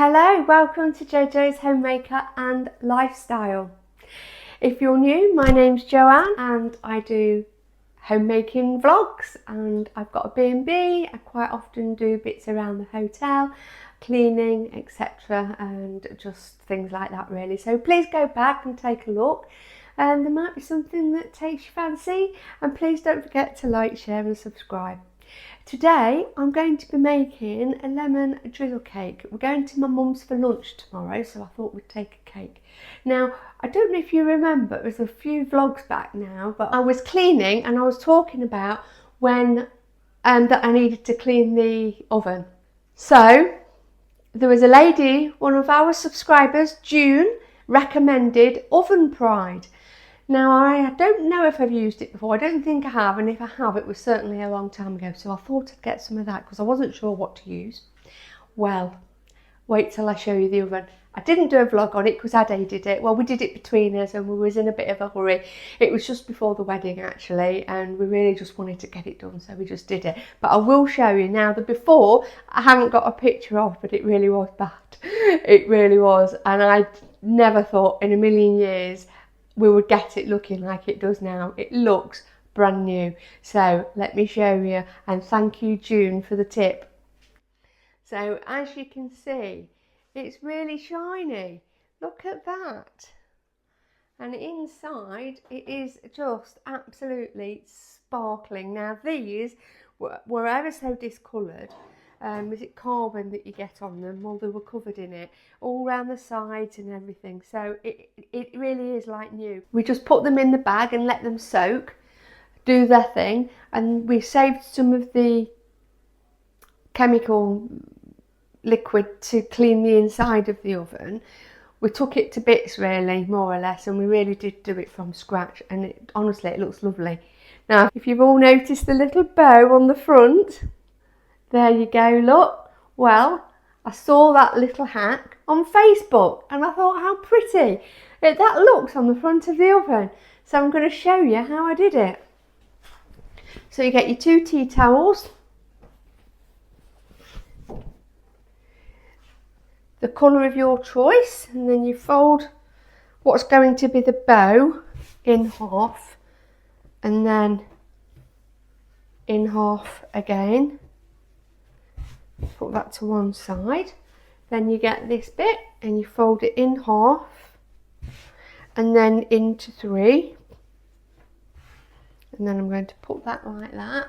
Hello, welcome to JoJo's Homemaker and Lifestyle. If you're new, my name's Joanne and I do homemaking vlogs, and I've got a B&B. I quite often do bits around the hotel, cleaning, etc., and just things like that really. So please go back and take a look, and there might be something that takes your fancy, and please don't forget to like, share and subscribe. Today I'm going to be making a lemon drizzle cake. We're going to my mum's for lunch tomorrow, so I thought we'd take a cake. Now, I don't know if you remember, it was a few vlogs back now, but I was cleaning and I was talking about when that I needed to clean the oven. So there was a lady, one of our subscribers, June, recommended Oven Pride. Now, I don't know if I've used it before. I don't think I have, and if I have, it was certainly a long time ago. So I thought I'd get some of that because I wasn't sure what to use. Well, wait till I show you the oven. I didn't do a vlog on it because Ade did it. Well, we did it between us and we was in a bit of a hurry. It was just before the wedding actually, and we really just wanted to get it done, so we just did it. But I will show you now. The before, I haven't got a picture of, but it really was bad. It really was, and I never thought in a million years we would get it looking like it does now. It looks brand new. So let me show you, and thank you June for the tip. So as you can see, it's really shiny. Look at that. And inside it is just absolutely sparkling. Now these were ever so discoloured. Is it carbon that you get on them? Well, they were covered in it all around the sides and everything, so it really is like new. We just put them in the bag and let them soak, do their thing, and we saved some of the chemical liquid to clean the inside of the oven. We took it to bits really, more or less, and we really did do it from scratch, and honestly it looks lovely. Now, if you've all noticed the little bow on the front, there you go, look. Well, I saw that little hack on Facebook and I thought how pretty that looks on the front of the oven. So I'm going to show you how I did it. So you get your 2 tea towels, the colour of your choice, and then you fold what's going to be the bow in half and then in half again. Put that to one side. Then you get this bit and you fold it in half and then into 3, and then I'm going to put that like that,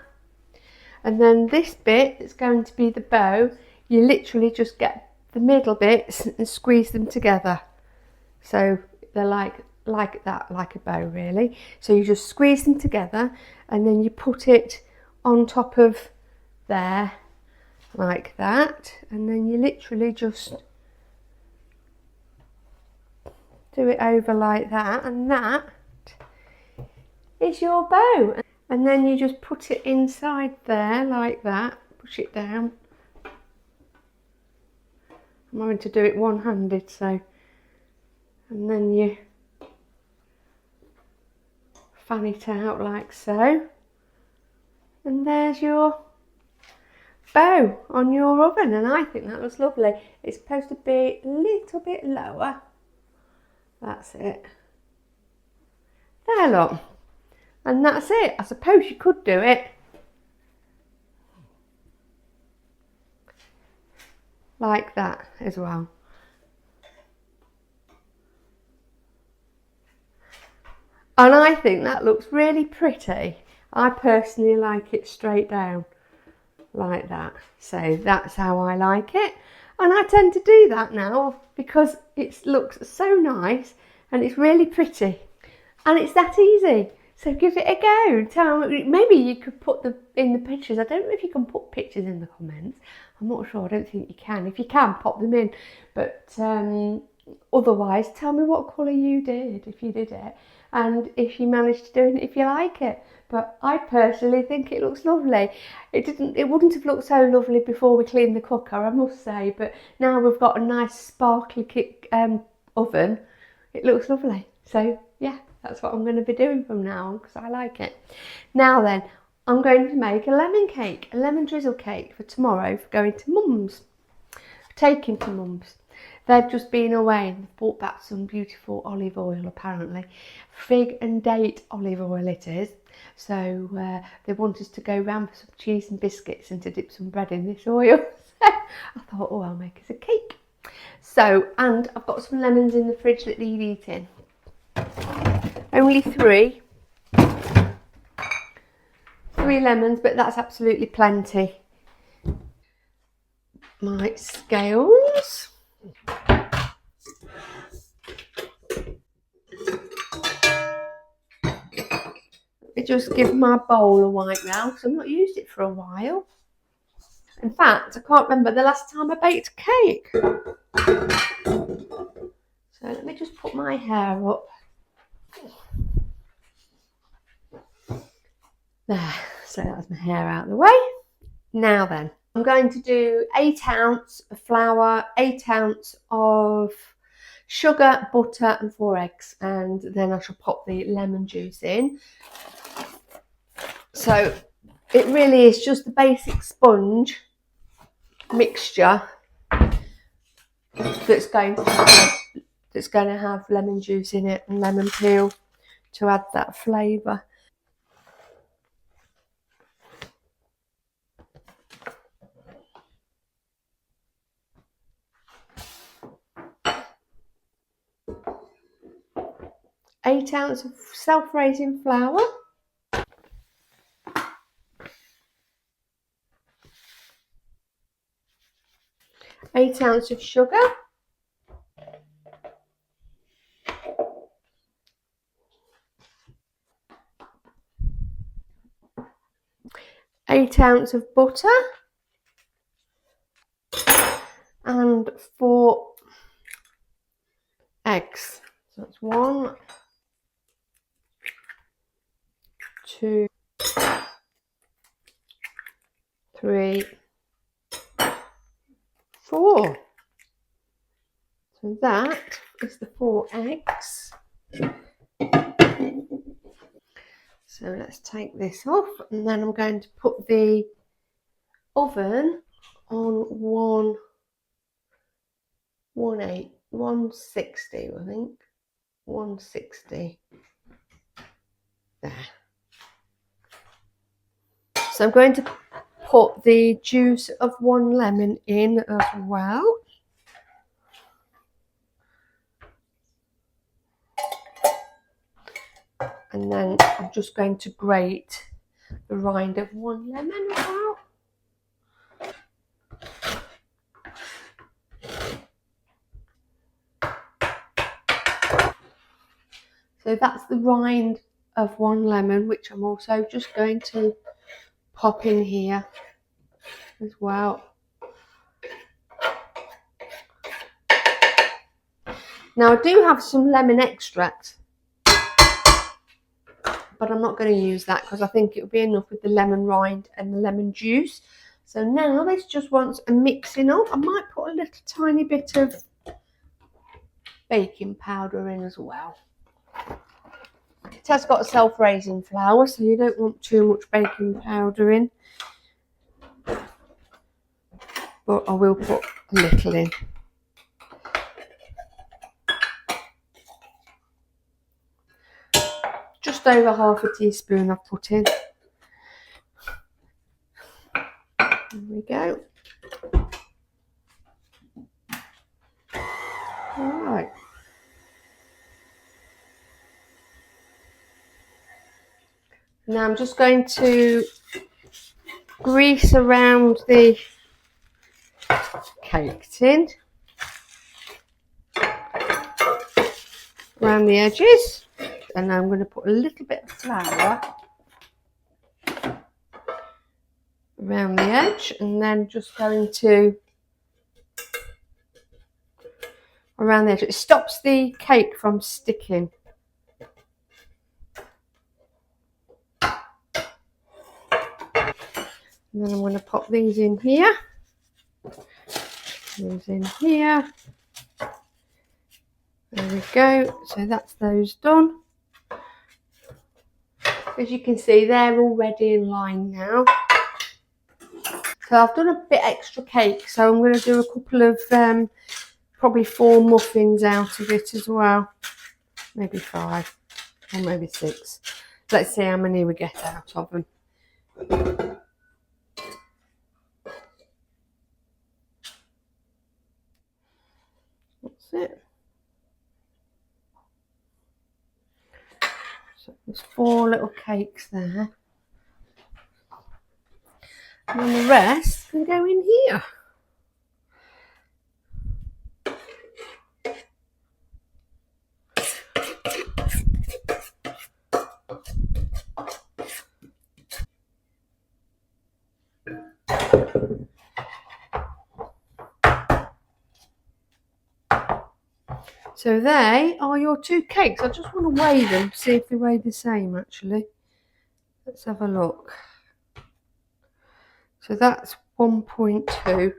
and then this bit is going to be the bow. You literally just get the middle bits and squeeze them together, so they're like that, like a bow really. So you just squeeze them together and then you put it on top of there like that, and then you literally just do it over like that, and that is your bow. And then you just put it inside there like that, push it down. I'm having to do it one-handed, so, and then you fan it out like so, and there's your bow on your oven, and I think that looks lovely. It's supposed to be a little bit lower. That's it. There, look. And that's it. I suppose you could do it like that as well. And I think that looks really pretty. I personally like it straight down like that, so that's how I like it, and I tend to do that now because it looks so nice and it's really pretty and it's that easy. So give it a go. Tell me, maybe you could put them in the pictures. I don't know if you can put pictures in the comments. I'm not sure. I don't think you can. If you can, pop them in, but otherwise tell me what colour you did if you did it, and if you managed to do it, if you like it. But I personally think it looks lovely. It wouldn't have looked so lovely before we cleaned the cooker, I must say, but now we've got a nice sparkly oven, it looks lovely. So yeah, that's what I'm going to be doing from now on because I like it. Now then, I'm going to make a lemon cake, a lemon drizzle cake for tomorrow for going to mum's, taking to mum's. They've just been away and brought back some beautiful olive oil, apparently. Fig and date olive oil it is. So they want us to go round for some cheese and biscuits and to dip some bread in this oil. I thought, oh, I'll make us a cake. So, and I've got some lemons in the fridge that need eating. Only 3. 3 lemons, but that's absolutely plenty. My scales. I just give my bowl a wipe now because I've not used it for a while. In fact, I can't remember the last time I baked a cake. So let me just put my hair up. There, so that's my hair out of the way. Now then, I'm going to do 8 ounces of flour, 8 ounces of sugar, butter and 4 eggs, and then I shall pop the lemon juice in. So it really is just the basic sponge mixture that's going to have lemon juice in it and lemon peel to add that flavour. Eight ounces of self-raising flour, 8 ounces of sugar, 8 ounces of butter, and 4 eggs. So that's 1, 2, 3, 4. So that is the 4 eggs. So let's take this off, and then I'm going to put the oven on 160, I think. 160. There. So I'm going to put the juice of 1 lemon in as well. And then I'm just going to grate the rind of 1 lemon as well. So that's the rind of 1 lemon, which I'm also just going to pop in here as well. Now I do have some lemon extract, but I'm not going to use that because I think it will be enough with the lemon rind and the lemon juice. So now this just wants a mixing up. I might put a little tiny bit of baking powder in as well. It has got a self-raising flour, so you don't want too much baking powder in. But I will put a little in. Just over half a teaspoon I've put in. There we go. Alright. Now I'm just going to grease around the cake tin, around the edges, and I'm going to put a little bit of flour around the edge, and then just going to around the edge. It stops the cake from sticking. And then I'm going to pop these in here. These in here. There we go. So that's those done. As you can see, they're already in line now. So I've done a bit extra cake, so I'm going to do a couple of probably 4 muffins out of it as well. Maybe 5 or maybe 6. Let's see how many we get out of them. That's it. So there's 4 little cakes there. And then the rest can go in here. So they are your 2 cakes. I just want to weigh them, see if they weigh the same actually. Let's have a look. So that's 1.2.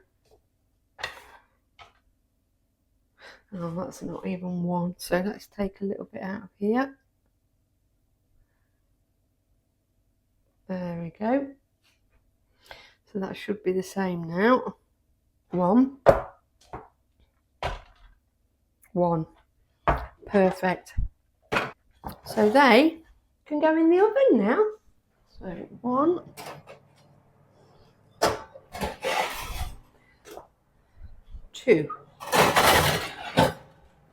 Oh, that's not even 1. So let's take a little bit out of here. There we go. So that should be the same now. 1. 1. Perfect. So they can go in the oven now. So 1. 2.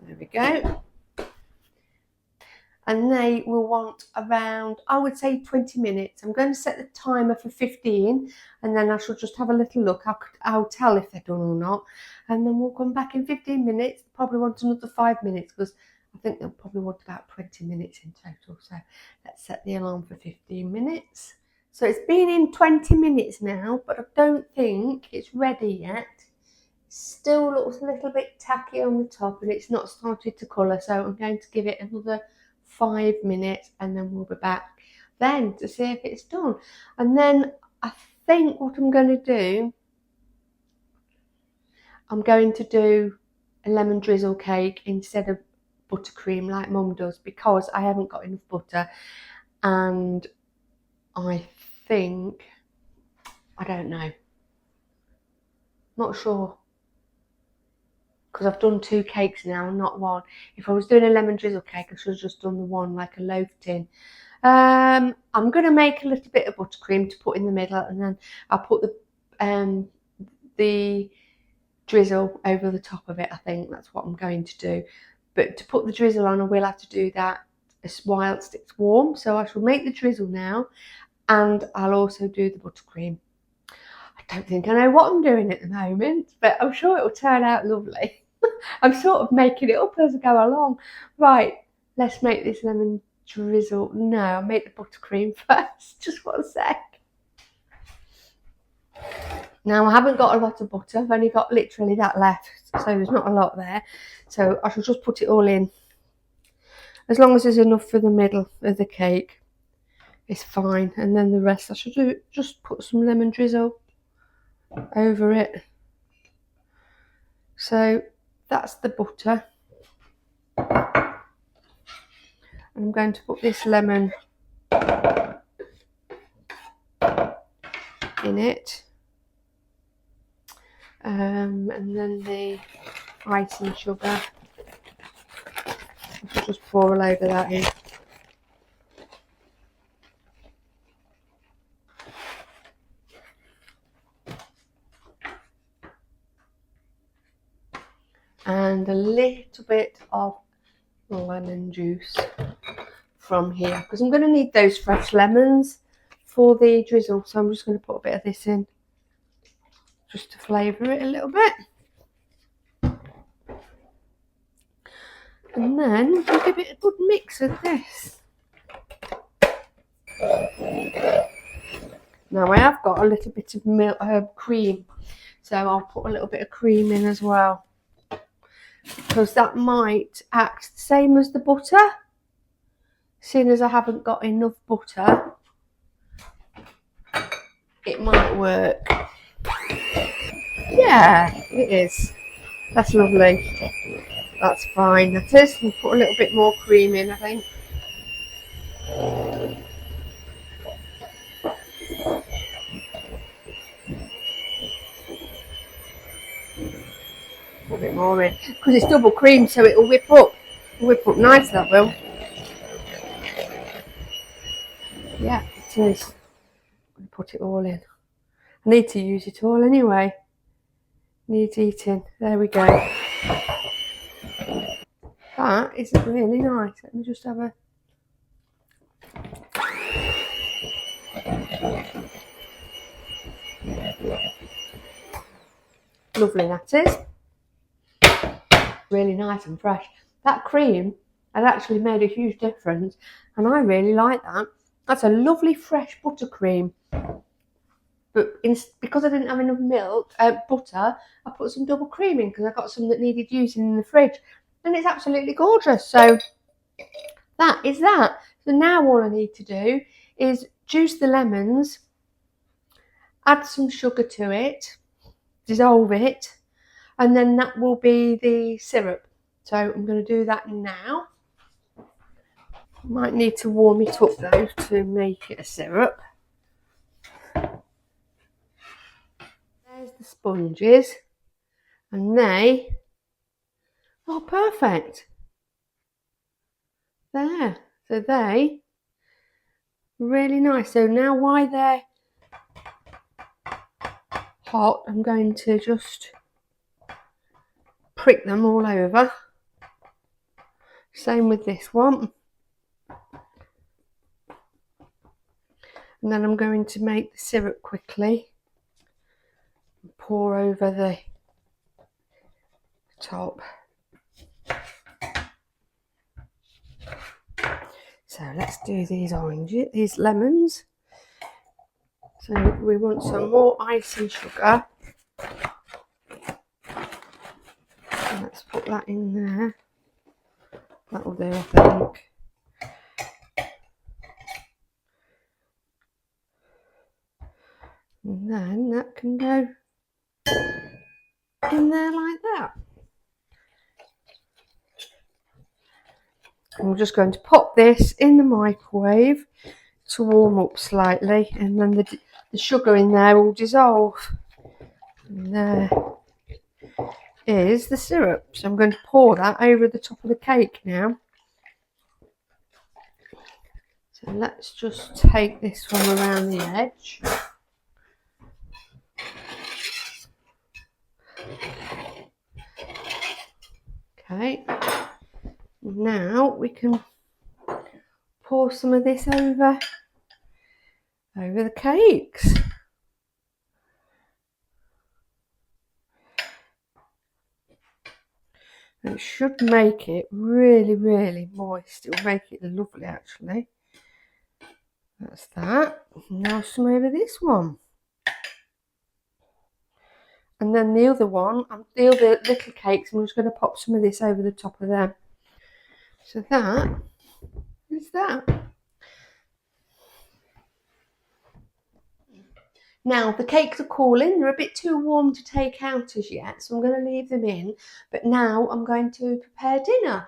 There we go. And they will want around, I would say 20 minutes. I'm going to set the timer for 15 and then I shall just have a little look. I'll tell if they're done or not. And then we'll come back in 15 minutes. Probably want another 5 minutes because I think they'll probably want about 20 minutes in total. So let's set the alarm for 15 minutes. So it's been in 20 minutes now, but I don't think it's ready yet. Still looks a little bit tacky on the top and it's not started to colour. So I'm going to give it another 5 minutes and then we'll be back then to see if it's done. And then I think what I'm going to do, I'm going to do a lemon drizzle cake instead of buttercream like Mum does because I haven't got enough butter and I think, I don't know, not sure. Because I've done 2 cakes now, not 1. If I was doing a lemon drizzle cake, I should have just done the 1 like a loaf tin. I'm going to make a little bit of buttercream to put in the middle, and then I'll put the drizzle over the top of it. I think that's what I'm going to do. But to put the drizzle on, I will have to do that whilst it's warm. So I shall make the drizzle now, and I'll also do the buttercream. I don't think I know what I'm doing at the moment, but I'm sure it will turn out lovely. I'm sort of making it up as I go along. Right, let's make this lemon drizzle. No, I'll make the buttercream first. Just 1 sec. Now, I haven't got a lot of butter. I've only got literally that left, so there's not a lot there. So I shall just put it all in. As long as there's enough for the middle of the cake, it's fine. And then the rest I should do, just put some lemon drizzle over it. So that's the butter. I'm going to put this lemon in it. And then the icing sugar. I'll just pour a load of that in. And a little bit of lemon juice from here because I'm going to need those fresh lemons for the drizzle, so I'm just going to put a bit of this in just to flavour it a little bit, and then we'll give it a good mix of this. Now I have got a little bit of milk, cream, so I'll put a little bit of cream in as well, because that might act the same as the butter. Seeing as I haven't got enough butter, it might work. Yeah, it is. That's lovely. That's fine. That is. We'll put a little bit more cream in, I think. Put a bit more in because it's double cream, so it'll whip up nice. That will. Yeah, it is. I'm gonna put it all in. I need to use it all anyway. Needs eating. There we go. That is really nice. Let me just have a. Lovely, that is. Really nice and fresh. That cream has actually made a huge difference, and I really like that. That's a lovely fresh buttercream. But because I didn't have enough butter, I put some double cream in because I got some that needed using in the fridge, and it's absolutely gorgeous. So that is that. So now all I need to do is juice the lemons, add some sugar to it, dissolve it, and then that will be the syrup. So I'm going to do that now. Might need to warm it up though to make it a syrup. There's the sponges, and they are perfect. There, so they really nice. So now while they're hot, I'm going to just prick them all over. Same with this one. And then I'm going to make the syrup quickly. Pour over the top. So let's do these these lemons. So we want some more ice and sugar. And let's put that in there. That'll do, I think. And then that can go in there like that. And we're just going to pop this in the microwave to warm up slightly, and then the sugar in there will dissolve. And there is the syrup. So I'm going to pour that over the top of the cake now. So let's just take this from around the edge. Okay, now we can pour some of this over the cakes. It should make it really, really moist. It will make it lovely, actually. That's that. Now some over this one. And then the other one, the other little cakes, I'm just going to pop some of this over the top of them. So that is that. Now the cakes are cooling. They're a bit too warm to take out as yet, so I'm going to leave them in. But now I'm going to prepare dinner.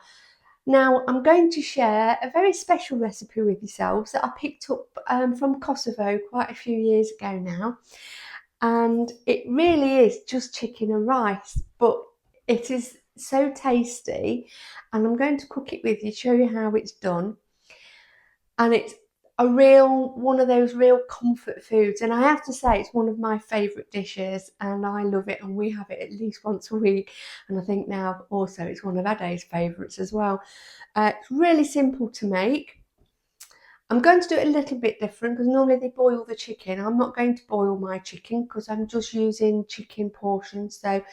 Now I'm going to share a very special recipe with yourselves that I picked up from Kosovo quite a few years ago now. And it really is just chicken and rice, but it is so tasty, and I'm going to cook it with you, show you how it's done. And it's one of those real comfort foods, and I have to say it's one of my favourite dishes, and I love it, and we have it at least once a week, and I think now also it's one of Ade's favourites as well. It's really simple to make. I'm going to do it a little bit different because normally they boil the chicken. I'm not going to boil my chicken because I'm just using chicken portions. So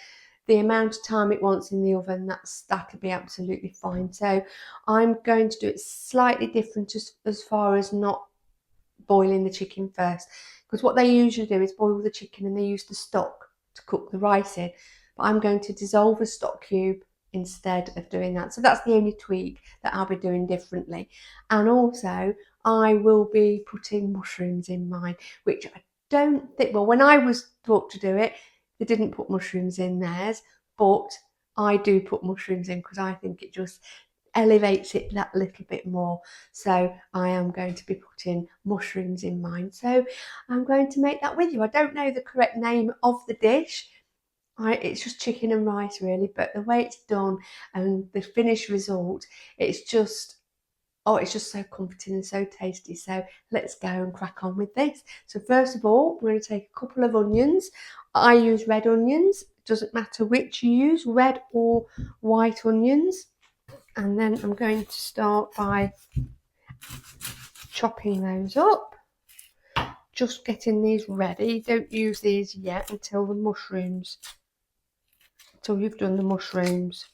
the amount of time it wants in the oven, that'll be absolutely fine. So I'm going to do it slightly different as far as not boiling the chicken first. Because what they usually do is boil the chicken and they use the stock to cook the rice in. But I'm going to dissolve a stock cube instead of doing that. So that's the only tweak that I'll be doing differently. And also I will be putting mushrooms in mine, which I don't think, well, when I was taught to do it, they didn't put mushrooms in theirs, but I do put mushrooms in because I think it just elevates it that little bit more. So I am going to be putting mushrooms in mine. So I'm going to make that with you. I don't know the correct name of the dish. it's just chicken and rice really, but the way it's done and the finished result, it's just, oh, it's just so comforting and so tasty. So let's go and crack on with this. So first of all, we're going to take a couple of onions. I use red onions. It doesn't matter which you use, red or white onions. And then I'm going to start by chopping those up. Just getting these ready. Don't use these yet until you've done the mushrooms.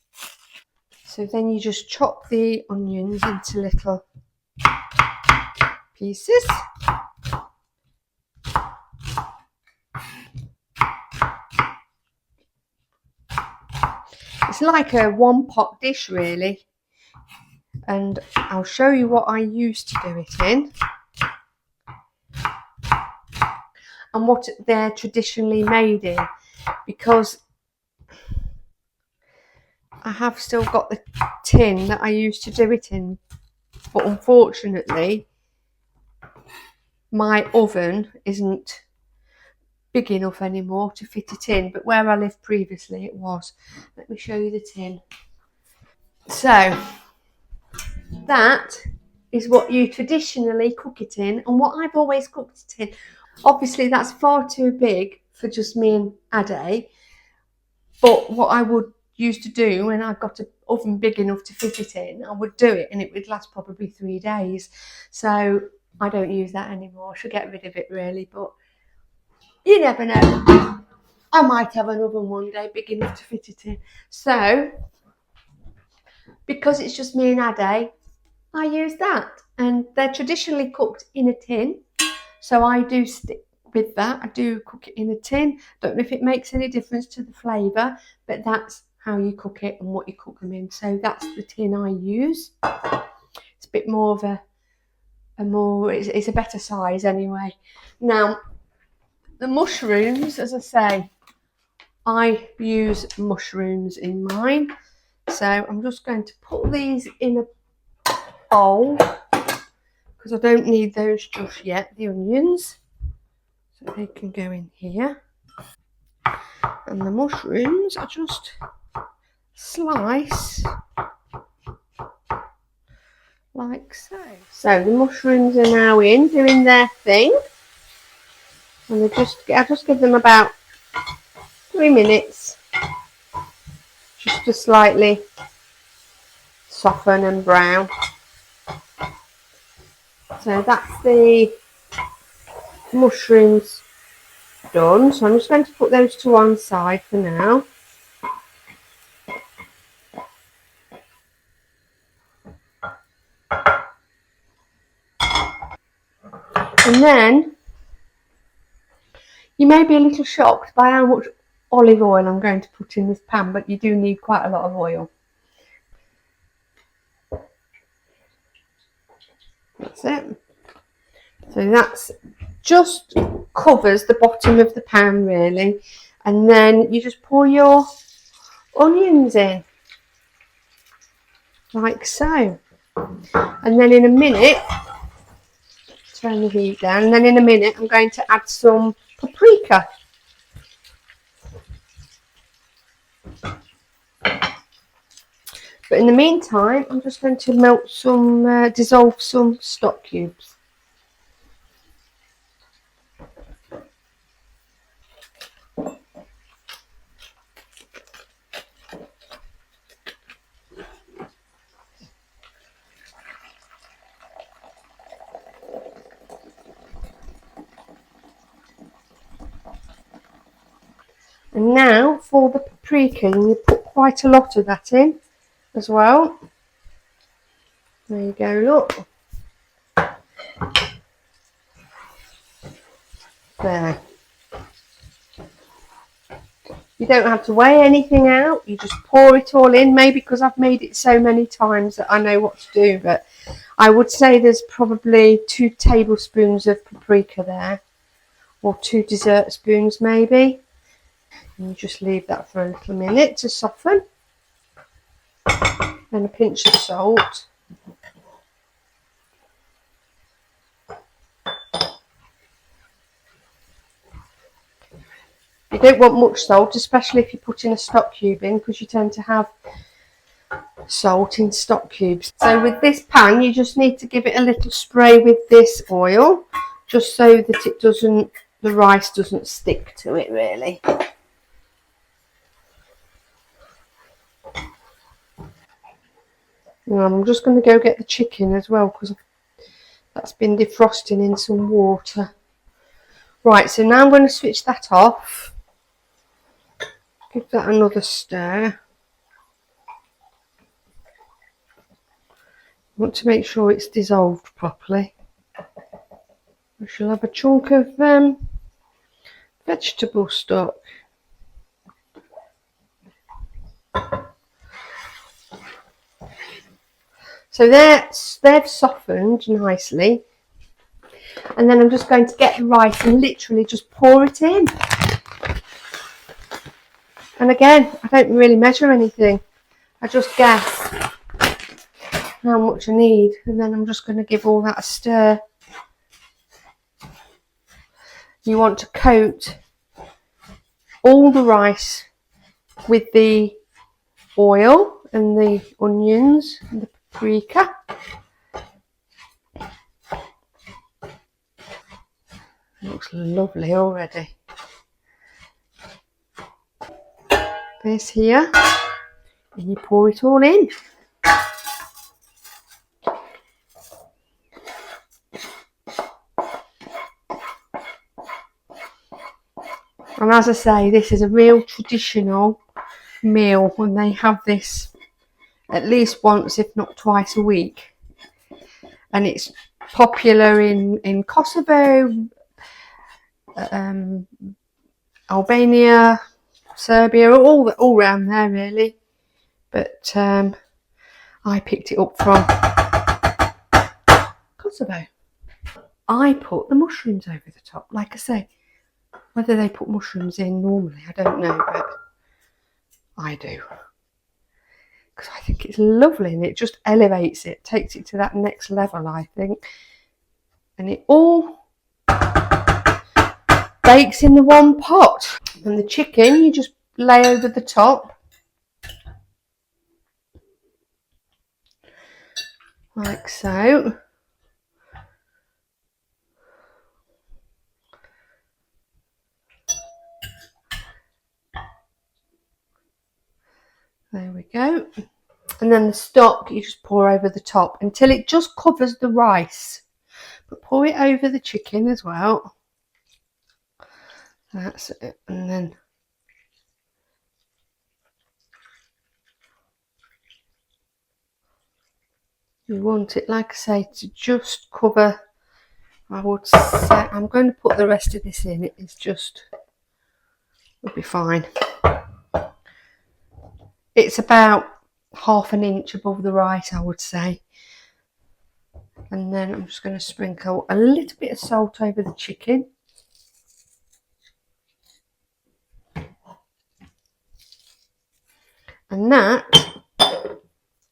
So then you just chop the onions into little pieces. It's like a one pot dish really, and I'll show you what I used to do it in and what they're traditionally made in, because I have still got the tin that I used to do it in, but unfortunately my oven isn't big enough anymore to fit it in, but where I lived previously it was. Let me show you the tin. So that is what you traditionally cook it in, and what I've always cooked it in. Obviously that's far too big for just me and Ade, but what I would used to do when I got an oven big enough to fit it in, I would do it and it would last probably 3 days. So I don't use that anymore. I should get rid of it really, but you never know. I might have an oven one day big enough to fit it in. So because it's just me and Ade, I use that, and they're traditionally cooked in a tin, so I do stick with that. I do cook it in a tin. Don't know if it makes any difference to the flavour, but that's how you cook it and what you cook them in. So that's the tin I use. It's a bit more of it's a better size anyway. Now the mushrooms, as I say, I use mushrooms in mine. So I'm just going to put these in a bowl because I don't need those just yet, the onions. So they can go in here. And the mushrooms I just slice like so. So the mushrooms are now in, doing their thing. And I just give them about 3 minutes just to slightly soften and brown. So that's the mushrooms done. So I'm just going to put those to one side for now. And then you may be a little shocked by how much olive oil I'm going to put in this pan, but you do need quite a lot of oil. That's it. So that's just covers the bottom of the pan really, and then you just pour your onions in like so, and then in a minute, turn the heat down, and then in a minute I'm going to add some paprika. But in the meantime, I'm just going to dissolve some stock cubes. And now for the paprika, you put quite a lot of that in as well. There you go, look. There. You don't have to weigh anything out, you just pour it all in. Maybe because I've made it so many times that I know what to do, but I would say there's probably 2 tablespoons of paprika there, or 2 dessert spoons maybe. And you just leave that for a little minute to soften. Then a pinch of salt. You don't want much salt, especially if you're putting a stock cube in, because you tend to have salt in stock cubes. So with this pan, you just need to give it a little spray with this oil, just so that the rice doesn't stick to it really. And I'm just going to go get the chicken as well, because that's been defrosting in some water. Right, so now I'm going to switch that off. Give that another stir. I want to make sure it's dissolved properly. I shall have a chunk of vegetable stock. So they've softened nicely. And then I'm just going to get the rice and literally just pour it in. And again, I don't really measure anything. I just guess how much I need. And then I'm just going to give all that a stir. You want to coat all the rice with the oil and the onions and the paprika. It looks lovely already. This here, and you pour it all in. And as I say, this is a real traditional meal, and they have this at least once, if not twice a week. And it's popular in Kosovo, Albania, Serbia, all around there really. But I picked it up from Kosovo. I put the mushrooms over the top. Like I say, whether they put mushrooms in normally, I don't know, but I do. Because I think it's lovely, and it just elevates it, takes it to that next level, I think. And it all bakes in the one pot. And the chicken you just lay over the top. Like so. There we go. And then the stock you just pour over the top until it just covers the rice. But pour it over the chicken as well. That's it. And then you want it, like I say, to just cover. I would say I'm going to put the rest of this in. It's just, it'll be fine. It's about ½ an inch above the rice, I would say. And then I'm just going to sprinkle a little bit of salt over the chicken. And that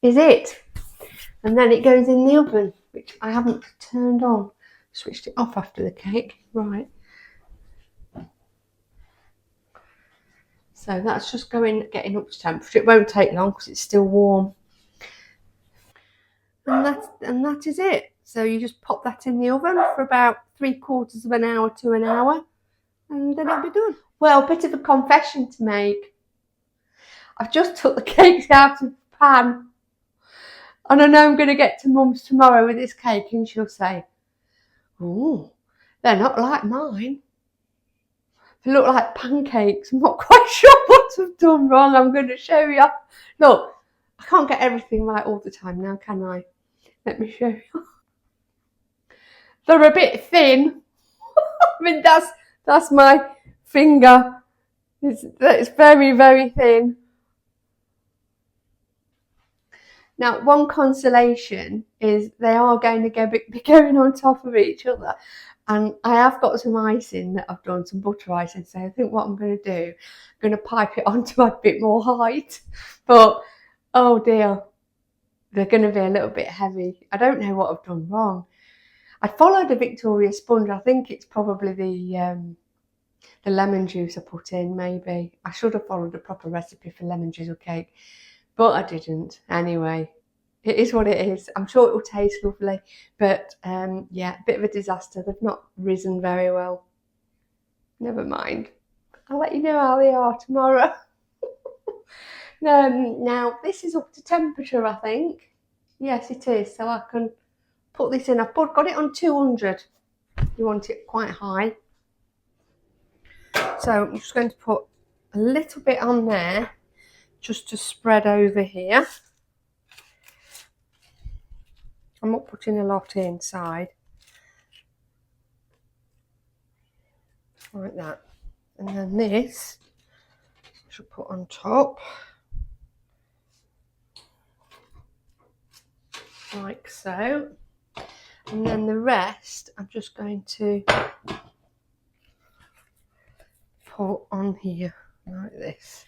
is it. And then it goes in the oven, which I haven't turned on. Switched it off after the cake. Right. So that's just getting up to temperature. It won't take long because it's still warm. And that is it. So you just pop that in the oven for about 3/4 of an hour to an hour, and then it'll be done. Well, a bit of a confession to make. I've just took the cakes out of the pan, and I know I'm going to get to Mum's tomorrow with this cake, and she'll say, "Oh, they're not like mine. They look like pancakes." I'm not quite sure what I've done wrong. I'm going to show you. Look, I can't get everything right all the time now, can I? Let me show you. They're a bit thin. I mean, that's my finger. It's very, very thin. Now, one consolation is they are going to be going on top of each other. And I have got some icing that I've done, some butter icing. So I think what I'm going to do, I'm going to pipe it onto a bit more height. But, oh dear, they're going to be a little bit heavy. I don't know what I've done wrong. I followed a Victoria sponge. I think it's probably the The lemon juice I put in, maybe. I should have followed a proper recipe for lemon drizzle cake, but I didn't. Anyway, it is what it is. I'm sure it will taste lovely, but yeah, a bit of a disaster. They've not risen very well. Never mind. I'll let you know how they are tomorrow. Now, this is up to temperature, I think. Yes, it is. So I can put this in. I've got it on 200. You want it quite high. So I'm just going to put a little bit on there just to spread over here. I'm not putting a lot inside. Like that. And then this I should put on top. Like so. And then the rest I'm just going to put on here like this.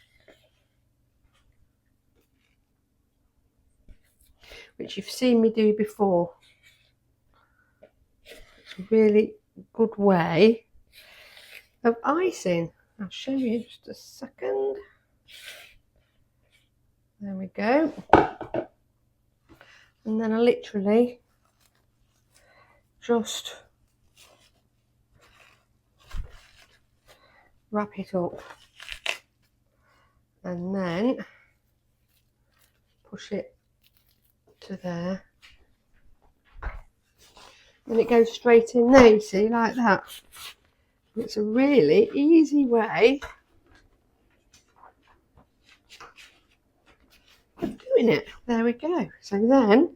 Which you've seen me do before. It's a really good way of icing. I'll show you just a second. There we go. And then I literally just wrap it up and then push it to there. And it goes straight in there, you see, like that. It's a really easy way of doing it. There we go. So then,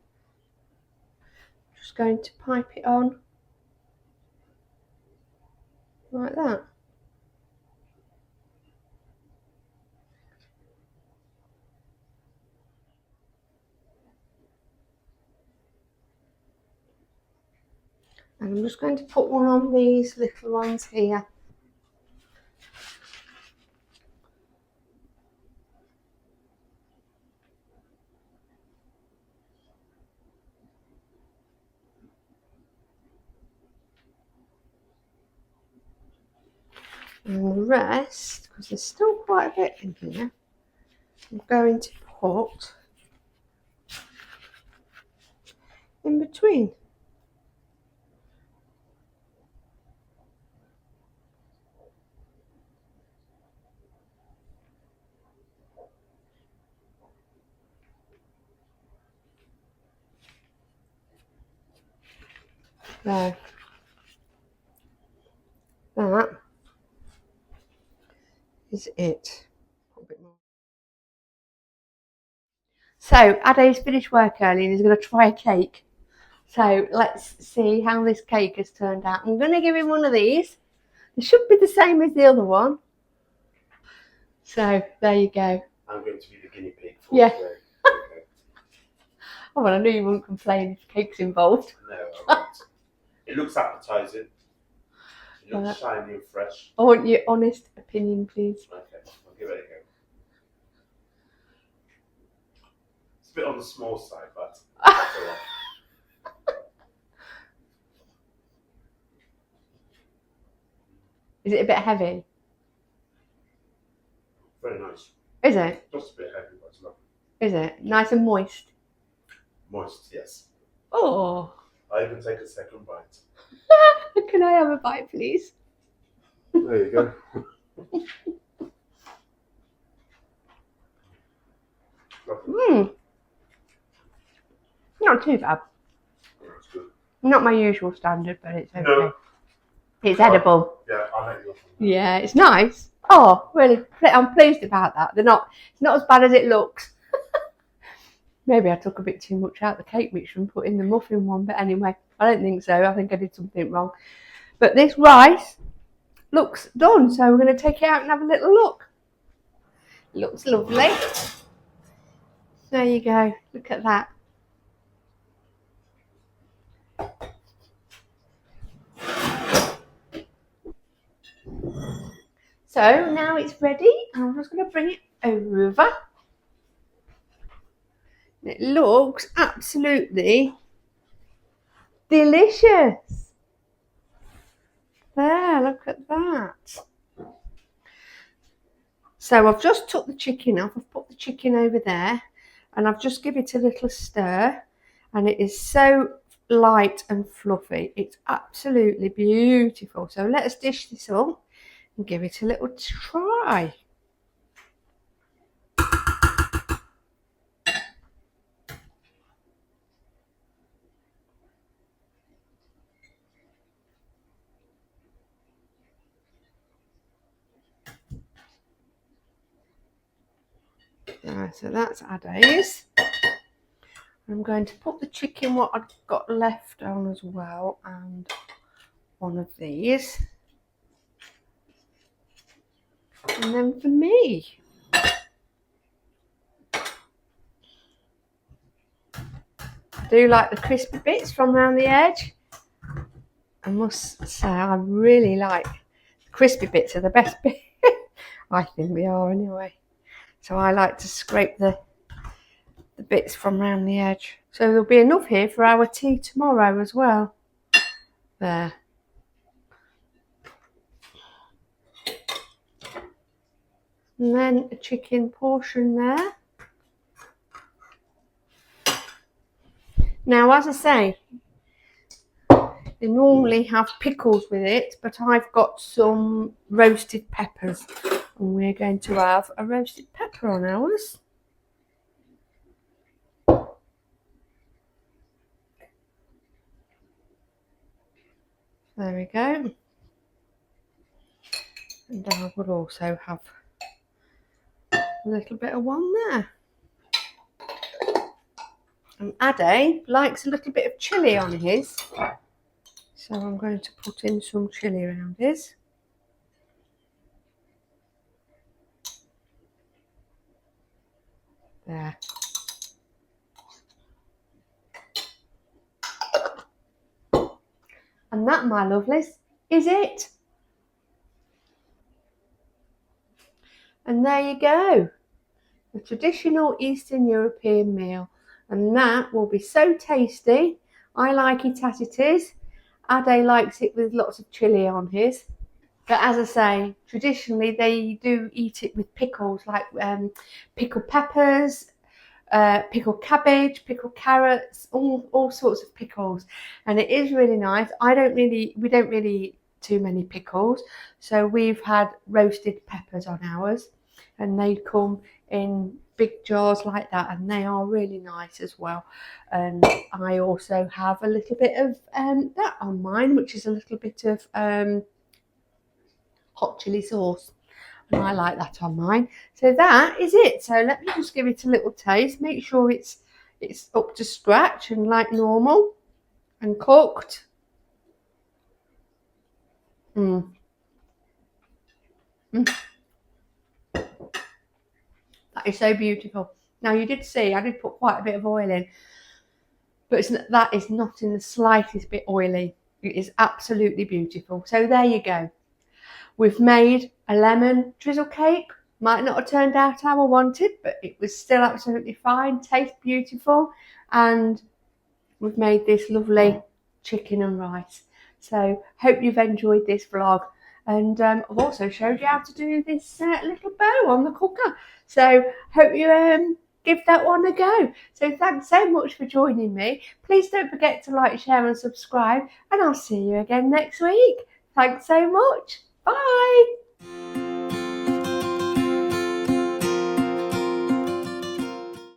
just going to pipe it on like that. And I'm just going to put one on these little ones here. And the rest, because there's still quite a bit in here, I'm going to put in between. There. That is it. A bit more. So Ade's finished work early and he's going to try a cake. So let's see how this cake has turned out. I'm going to give him one of these. It should be the same as the other one. So there you go. I'm going to be the guinea pig for Yeah. today. Okay. Oh, well, I knew you wouldn't complain if cake's involved. No, I won't. It looks appetizing. It looks shiny and fresh. I want your honest opinion, please. Okay, I'll give it a go. It's a bit on the small side, but that's all right. Is it a bit heavy? Very nice. Is it? Just a bit heavy, but it's lovely. Is it? Nice and moist? Moist, yes. Oh. I even take a second bite. Can I have a bite, please? There you go. Not too bad. That's good. Not my usual standard, but it's okay. No. It's edible. Yeah, I'll let you off on that. Yeah, it's nice. Oh, really? I'm pleased about that. It's not as bad as it looks. Maybe I took a bit too much out of the cake mixture and put in the muffin one, but anyway, I don't think so. I think I did something wrong. But this rice looks done, so we're going to take it out and have a little look. Looks lovely. There you go. Look at that. So now it's ready. I'm just going to bring it over. It looks absolutely delicious. There, look at that. So I've just took the chicken off. I've put the chicken over there and I've just given it a little stir, and it is so light and fluffy. It's absolutely beautiful. So let's dish this up and give it a little try. So that's Ada's. I'm going to put the chicken what I've got left on as well, and one of these. And then for me, I do like the crispy bits from around the edge. I must say I really like the crispy bits are the best bit. I think they are anyway. So I like to scrape the bits from around the edge. So there'll be enough here for our tea tomorrow as well. There. And then a chicken portion there. Now, as I say, they normally have pickles with it, but I've got some roasted peppers, and we're going to have a roasted pepper on ours. There we go. And I will also have a little bit of one there. And Ade likes a little bit of chilli on his, so I'm going to put in some chilli around his. There. And that, my lovelies, is it. And there you go. The traditional Eastern European meal. And that will be so tasty. I like it as it is. Ade likes it with lots of chilli on his. But as I say, traditionally they do eat it with pickles, like pickled peppers, pickled cabbage, pickled carrots, all sorts of pickles, and it is really nice. We don't really eat too many pickles, so we've had roasted peppers on ours, and they come in big jars like that, and they are really nice as well. And I also have a little bit of that on mine, which is a little bit of hot chili sauce, and I like that on mine. So that is it. So let me just give it a little taste, make sure it's up to scratch and like normal and cooked. That is so beautiful. Now, you did see I did put quite a bit of oil in, but that is not in the slightest bit oily. It is absolutely beautiful. So there you go. We've made a lemon drizzle cake. Might not have turned out how I wanted, but it was still absolutely fine. Tastes beautiful. And we've made this lovely chicken and rice. So hope you've enjoyed this vlog. And I've also showed you how to do this little bow on the cooker. So hope you give that one a go. So thanks so much for joining me. Please don't forget to like, share and subscribe. And I'll see you again next week. Thanks so much. Bye.